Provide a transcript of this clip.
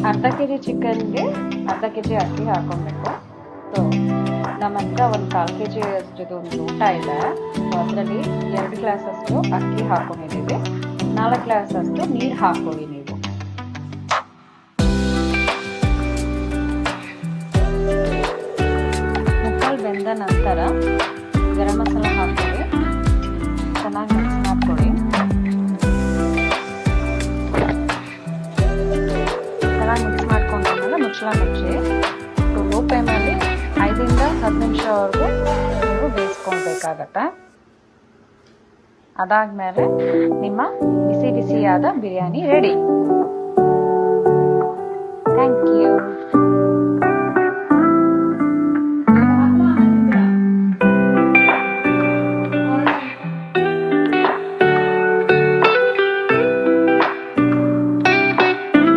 ಅರ್ಧ K G ಚಿಕನ್ಗೆ ಅರ್ಧ K G ಅಕ್ಕಿ ಹಾಕೊಬೇಕು. ಸೊ ನಮ್ಮ ಹತ್ರ ಒಂದು 1/4 ಕೆ ಜಿ ಅಷ್ಟು ಒಂದು ಊಟ ಇದೆ. ಸೊ ಅದರಲ್ಲಿ 2 ಗ್ಲಾಸ್ ಅಷ್ಟು ಅಕ್ಕಿ ಹಾಕೊಂಡಿದ್ದೀವಿ. 4 ಗ್ಲಾಸ್ ಅಷ್ಟು ನೀರು ಹಾಕೊಳ್ಳಿ ನೀವು. ಮುಕ್ಕಾಲು ಬೆಂದ ನಂತರ ಗರಂ ಮಸಾಲ ಹಾಕೊಳ್ಳಿ, ಚೆನ್ನಾಗಿ ಮಿಕ್ಸ್ ಮಾಡ್ಕೊಳ್ಳಿ. ಚೆನ್ನಾಗಿ ಮಿಕ್ಸ್ ಮಾಡ್ಕೊಂಡಾದ್ಮೇಲೆ ಮುಚ್ಚಳ ಮುಚ್ಚಿ ಲೋ ಫ್ಲೇಮಲ್ಲಿ 5 ರಿಂದ 10 ನಿಮಿಷವರೆಗೂ ನೀವು ಬೇಯಿಸ್ಕೊಳ್ಬೇಕಾಗತ್ತೆ. ಅದಾದಮೇಲೆ ನಿಮ್ಮ ಬಿಸಿ ಬಿಸಿಯಾದ ಬಿರಿಯಾನಿ ರೆಡಿ.